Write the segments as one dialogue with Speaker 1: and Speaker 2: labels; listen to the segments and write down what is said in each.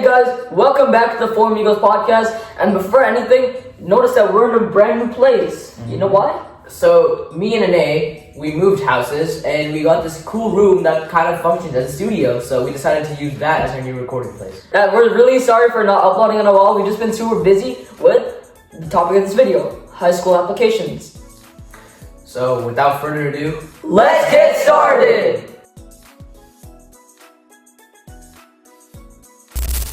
Speaker 1: guys, welcome back to the Amigos podcast. And before anything, notice that we're in a brand new place. You know why?
Speaker 2: So me and Anae, we moved houses and we got this cool room that kind of functions as a studio. So we decided to use that as our new recording place.
Speaker 1: We're really sorry for not uploading in a while. We've just been super busy with the topic of this video, high school applications.
Speaker 2: So without further ado,
Speaker 1: Let's get started!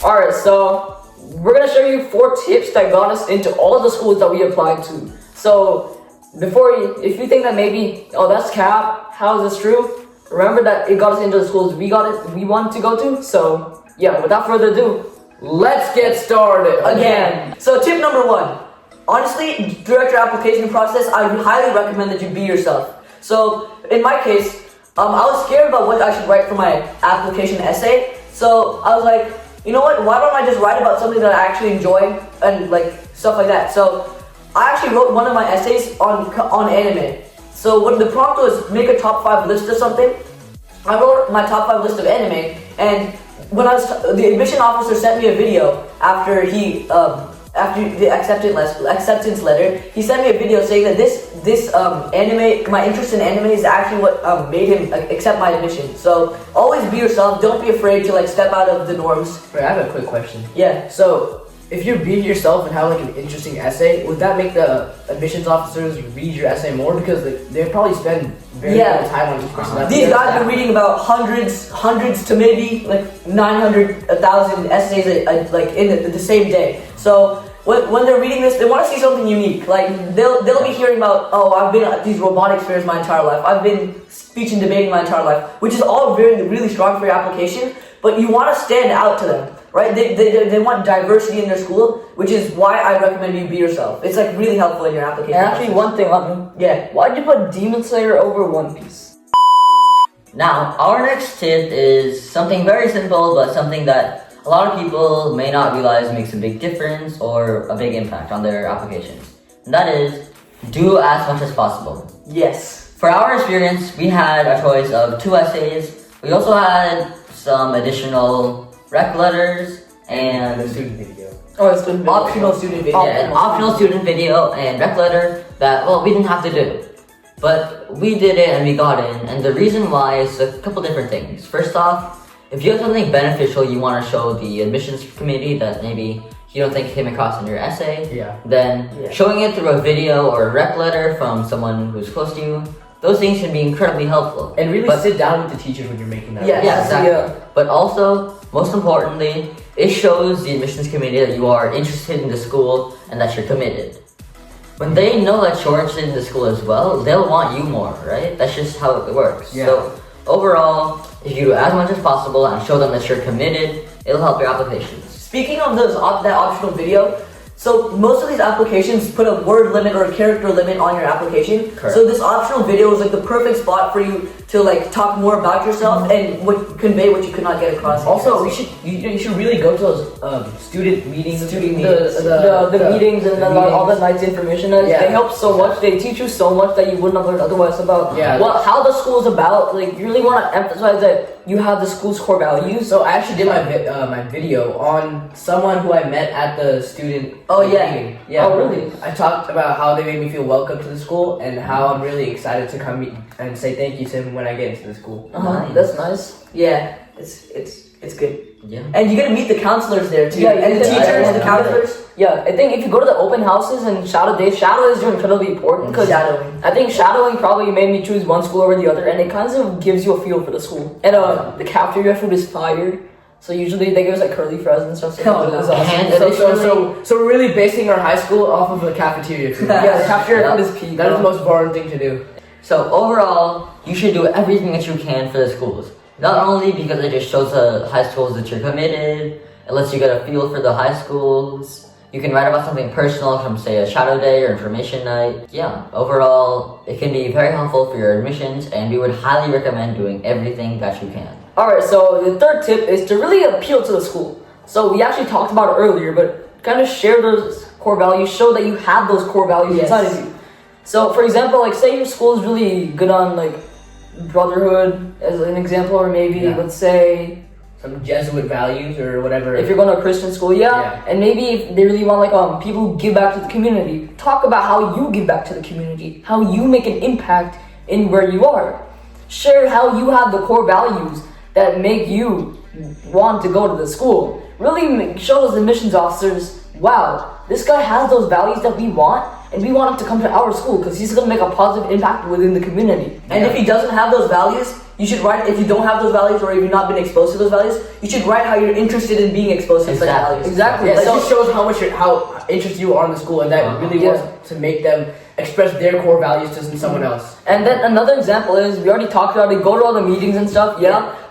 Speaker 1: Alright, so we're gonna show you 4 tips that got us into all of the schools that we applied to. So if you think that maybe, oh that's cap, how is this true? Remember that it got us into the schools we wanted to go to. So yeah, without further ado, let's get started again.
Speaker 3: So tip number 1, honestly, throughout your application process, I would highly recommend that you be yourself. So in my case, I was scared about what I should write for my application essay. So I was like, you know what, why don't I just write about something that I actually enjoy and like stuff like that. So I actually wrote one of my essays on anime. So what the prompt was, make a top 5 list of something. I wrote my top 5 list of anime, and when the admission officer sent me a video after the acceptance letter, he sent me a video saying that this anime, my interest in anime is actually what made him accept my admission. So always be yourself. Don't be afraid to like step out of the norms.
Speaker 2: wait, I have a quick question.
Speaker 3: Yeah.
Speaker 2: So if you're being yourself and have like an interesting essay, would that make the admissions officers read your essay more? Because they probably spend very little time on each person.
Speaker 3: These guys are reading about hundreds to maybe like 900, 1,000 essays like in the same day. So when they're reading this, they want to see something unique. Like they'll be hearing about, oh, I've been at these robotics fairs my entire life. I've been speech and debating my entire life, which is all really strong for your application. But you want to stand out to them, right? They want diversity in their school, which is why I recommend you be yourself. It's like really helpful in your application.
Speaker 1: And actually, one thing,
Speaker 3: yeah.
Speaker 1: Why'd you put Demon Slayer over One Piece?
Speaker 4: Now, our next tip is something very simple, but something that a lot of people may not realize makes a big difference or a big impact on their applications. And that is, do as much as possible.
Speaker 3: Yes.
Speaker 4: For our experience, we had a choice of 2 essays. We also had some additional rec letters and
Speaker 2: the student video.
Speaker 1: Oh, it's been
Speaker 3: Optional student video.
Speaker 4: an optional student video and rec letter that, well, we didn't have to do. But we did it and we got in, and the reason why is a couple different things. First off, if you have something beneficial you want to show the admissions committee that maybe you don't think came across in your essay, then showing it through a video or a rec letter from someone who's close to you, those things can be incredibly helpful.
Speaker 2: And really sit down with the teachers when you're making that.
Speaker 4: Yeah, exactly. But also, most importantly, it shows the admissions committee that you are interested in the school and that you're committed. When they know that you're interested in the school as well, they'll want you more, right? That's just how it works.
Speaker 2: Yeah.
Speaker 4: So overall, if you do as much as possible and show them that you're committed, it'll help your applications.
Speaker 3: Speaking of that optional video, so most of these applications put a word limit or a character limit on your application.
Speaker 4: Correct.
Speaker 3: So this optional video is like the perfect spot for you to like talk more about yourself and convey what you could not get across.
Speaker 2: Also, you should really go to those student meetings.
Speaker 1: The meetings and all the night's information. They help so much. They teach you so much that you wouldn't have learned otherwise about how the school's about. Like you really want to emphasize that you have the school's core values.
Speaker 2: So I actually did my video on someone who I met at the student meeting. Yeah.
Speaker 1: Oh really?
Speaker 2: I talked about how they made me feel welcome to the school and how I'm really excited to come meet and say thank you to him when I get into the school.
Speaker 4: Nice.
Speaker 1: That's nice.
Speaker 3: Yeah, it's good.
Speaker 4: Yeah.
Speaker 3: And you get to meet the counselors there too.
Speaker 1: Yeah,
Speaker 3: and the teachers, the counselors.
Speaker 1: Yeah, I think if you go to the open houses and shadow days, shadow is incredibly important because
Speaker 3: Shadowing.
Speaker 1: I think shadowing probably made me choose one school over the other, and it kind of gives you a feel for the school. And the cafeteria food is fire, so usually they give us like curly fries and stuff.
Speaker 2: So we're really basing our high school off of the cafeteria food.
Speaker 1: Yeah, the cafeteria food is peak.
Speaker 2: That is the most boring thing to do.
Speaker 4: So overall, you should do everything that you can for the schools. Not only because it just shows the high schools that you're committed, it lets you get a feel for the high schools. You can write about something personal from, say, a shadow day or information night. Yeah, overall, it can be very helpful for your admissions, and we would highly recommend doing everything that you can.
Speaker 1: Alright, so the third tip is to really appeal to the school. So we actually talked about it earlier, but kind of share those core values, show that you have those core values inside of you. So for example, like say your school is really good on like brotherhood as an example, or maybe let's say
Speaker 2: some Jesuit values or whatever.
Speaker 1: If you're going to a Christian school,
Speaker 2: Yeah.
Speaker 1: and maybe if they really want like people who give back to the community, talk about how you give back to the community, how you make an impact in where you are. Share how you have the core values that make you want to go to the school. Really show those admissions officers, wow, this guy has those values that we want, and we want him to come to our school because he's going to make a positive impact within the community.
Speaker 3: And if he doesn't have those values, you should write, if you don't have those values or if you've not been exposed to those values, you should write how you're interested in being exposed to such values.
Speaker 1: Exactly.
Speaker 2: Yeah, that just shows how interested you are in the school, and that really wants to make them express their core values to someone else.
Speaker 1: And then another example is, we already talked about it, go to all the meetings and stuff,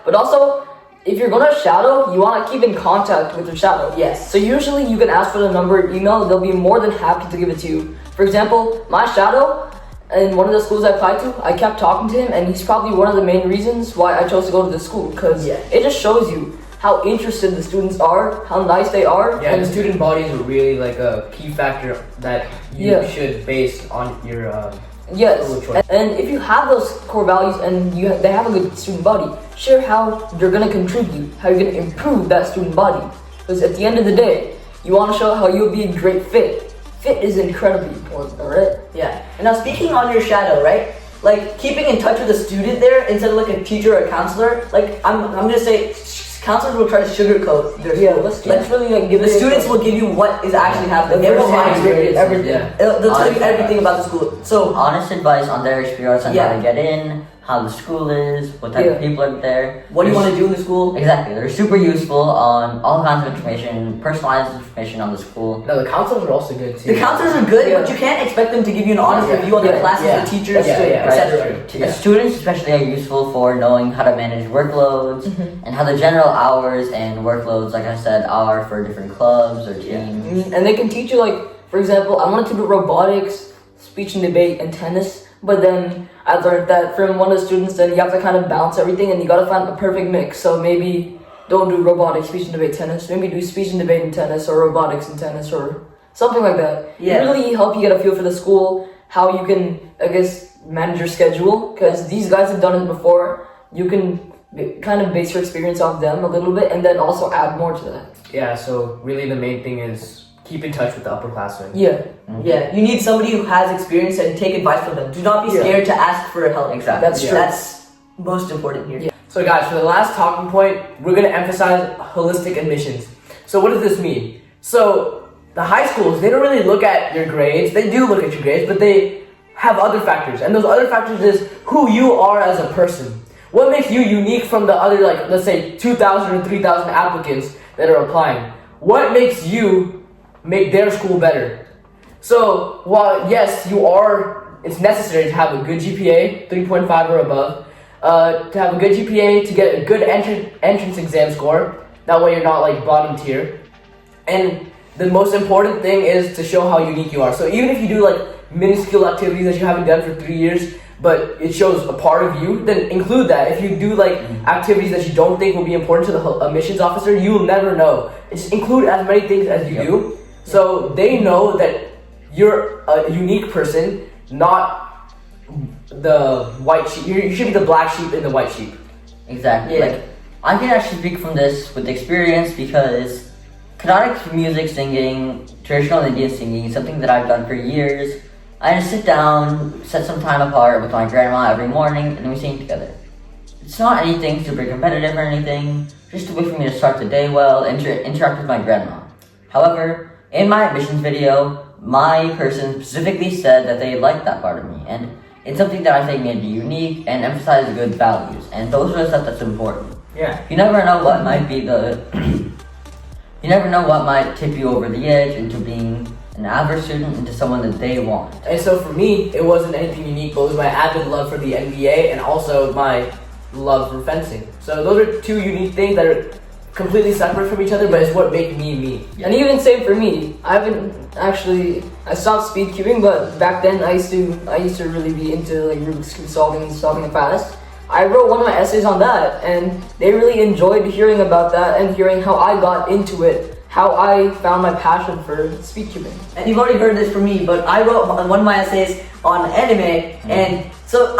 Speaker 1: but also, if you're gonna shadow, you wanna keep in contact with your shadow.
Speaker 3: Yes.
Speaker 1: So usually you can ask for the number or email, they'll be more than happy to give it to you. For example, my shadow, in one of the schools I applied to, I kept talking to him, and he's probably one of the main reasons why I chose to go to this school, because it just shows you how interested the students are, how nice they are.
Speaker 2: Yeah, and the student body is really like a key factor that you should base on your school choice.
Speaker 1: And if you have those core values and they have a good student body, share how you're gonna contribute, how you're gonna improve that student body. Because at the end of the day, you want to show how you'll be a great fit. Fit is incredibly important, alright?
Speaker 3: Yeah. And now speaking on your shadow, right? Like keeping in touch with a student there instead of like a teacher or a counselor. Like I'm gonna say counselors will try to sugarcoat their school.
Speaker 1: Let's really like give
Speaker 3: the students will give you what is actually happening. They will
Speaker 1: everything.
Speaker 3: They'll tell you everything about the school. So
Speaker 4: honest advice on their experience on how to get in, how the school is, what type of people are there.
Speaker 3: What do you want to do in the school?
Speaker 4: Exactly, they're super useful on all kinds of information, personalized information on the school.
Speaker 2: No, the counselors are also good too.
Speaker 3: The counselors are good, but you can't expect them to give you an honest review on the classes, the teachers, etc.
Speaker 4: Students especially are useful for knowing how to manage workloads and how the general hours and workloads, like I said, are for different clubs or teams.
Speaker 1: And they can teach you, like, for example, I wanted to do robotics, speech and debate, and tennis, but then I learned that from one of the students, then you have to kind of balance everything and you gotta find a perfect mix. So maybe don't do robotics, speech and debate, tennis. Maybe do speech and debate and tennis, or robotics and tennis, or something like that. Really help you get a feel for the school, how you can, I guess, manage your schedule, because these guys have done it before. You can kind of base your experience off them a little bit and then also add more to that.
Speaker 2: Yeah, so really the main thing is keep in touch with the upperclassmen.
Speaker 3: Yeah, you need somebody who has experience and take advice from them. Do not be scared to ask for help.
Speaker 4: Exactly.
Speaker 1: That's true.
Speaker 3: That's most important here.
Speaker 2: So guys, for the last talking point, we're going to emphasize holistic admissions. So what does this mean? So the high schools, they don't really look at your grades. They do look at your grades, but they have other factors. And those other factors is who you are as a person. What makes you unique from the other, like, let's say 2,000 or 3,000 applicants that are applying? What makes you make their school better? So while yes, it's necessary to have a good GPA, 3.5 or above, to have a good GPA, to get a good entrance exam score. That way you're not like bottom tier. And the most important thing is to show how unique you are. So even if you do like minuscule activities that you haven't done for 3 years, but it shows a part of you, then include that. If you do like activities that you don't think will be important to the admissions officer, you will never know. Just include as many things as you do, so they know that you're a unique person, not the white sheep. You should be the black sheep and the white sheep.
Speaker 4: Exactly. Like, I can actually speak from this with experience because Carnatic music singing, traditional Indian singing is something that I've done for years. I just sit down, set some time apart with my grandma every morning, and we sing together. It's not anything super competitive or anything, just a way for me to start the day well, interact with my grandma. However, in my admissions video, my person specifically said that they liked that part of me, and it's something that I think made me unique and emphasized good values, and those are the stuff that's important.
Speaker 2: Yeah.
Speaker 4: You never know what might be you never know what might tip you over the edge into being an average student into someone that they want.
Speaker 2: And so for me, it wasn't anything unique, but it was my avid love for the NBA and also my love for fencing. So those are two unique things that are completely separate from each other, but it's what made me me.
Speaker 1: And even same for me. I stopped speed cubing, but back then I used to really be into like Rubik's solving fast. I wrote one of my essays on that, and they really enjoyed hearing about that and hearing how I got into it, how I found my passion for speed cubing.
Speaker 3: And you've already heard this from me, but I wrote one of my essays on anime, and so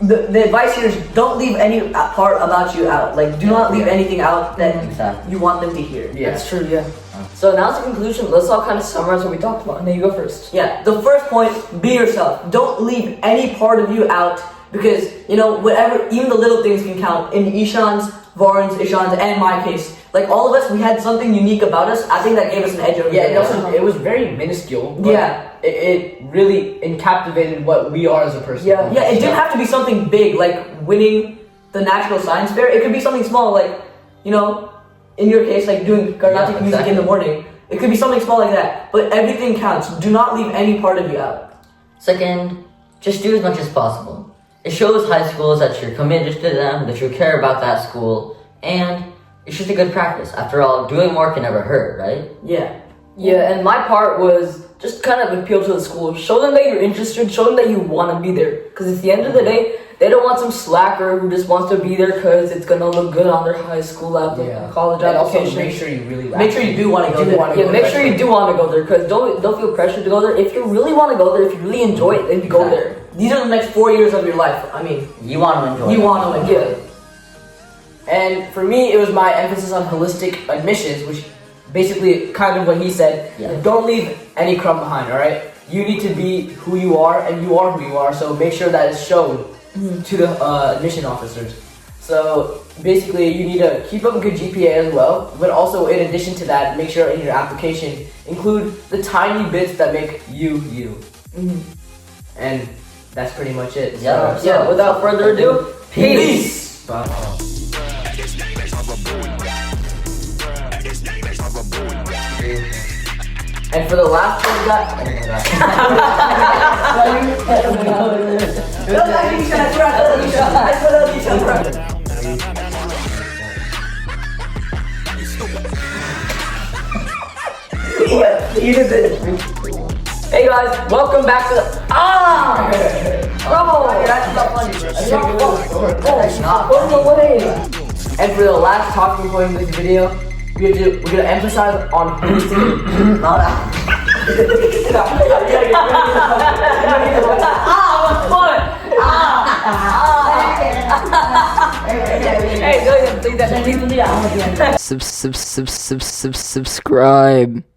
Speaker 3: the advice here is don't leave any part about you out. Like, do not leave anything out that
Speaker 4: Exactly.
Speaker 3: you want them to hear.
Speaker 2: Yeah.
Speaker 1: That's true, yeah. So now it's the conclusion. Let's all kind of summarize what we talked about. And then you go first.
Speaker 3: Yeah, the first point, be yourself. Don't leave any part of you out because, you know, whatever, even the little things can count. In Ishan's, Varun's, Ishan's, and my case, like all of us, we had something unique about us. I think that gave us an edge over
Speaker 2: Yeah,
Speaker 3: everyone
Speaker 2: and
Speaker 3: else.
Speaker 2: also, it was very minuscule. But
Speaker 3: Yeah.
Speaker 2: It really encapsulated what we are as a person.
Speaker 1: Yeah.
Speaker 3: Yeah, it didn't have to be something big like winning the National Science Fair. It could be something small like, you know, in your case, like doing Carnatic music in the morning. It could be something small like that. But everything counts. Do not leave any part of you out.
Speaker 4: Second, just do as much as possible. It shows high schools that you're committed to them, that you care about that school, and it's just a good practice. After all, doing more can never hurt, right?
Speaker 3: Yeah.
Speaker 1: Yeah, and my part was just kind of appeal to the school. Show them that you're interested. Show them that you want to be there. Because at the end of the day, they don't want some slacker who just wants to be there because it's going to look good on their high school college
Speaker 2: And also
Speaker 1: application.
Speaker 2: make sure you really
Speaker 3: Make sure you do want to go there.
Speaker 1: Yeah, make sure you do want to go there because don't feel pressured to go there. If you really want to go there, if you really enjoy it, then you go there.
Speaker 3: These are the next 4 years of your life. I mean,
Speaker 4: You want to enjoy
Speaker 3: you
Speaker 4: it.
Speaker 3: want to enjoy
Speaker 1: Yeah.
Speaker 3: it.
Speaker 2: And for me, it was my emphasis on holistic admissions, which basically kind of what he said.
Speaker 4: Yeah.
Speaker 2: Don't leave any crumb behind, all right? You need to be who you are, and you are who you are, so make sure that is shown to the admission officers. So basically, you need to keep up a good GPA as well, but also in addition to that, make sure in your application include the tiny bits that make you you. And that's pretty much it.
Speaker 4: Yeah.
Speaker 2: So,
Speaker 1: Yeah, without further ado, peace.
Speaker 2: Bye. And for the last one,
Speaker 1: Hey guys, welcome back to the
Speaker 2: and for the last talking point in this video, we're gonna emphasize on holistic.
Speaker 1: Hey, go ahead, take that.
Speaker 5: subscribe.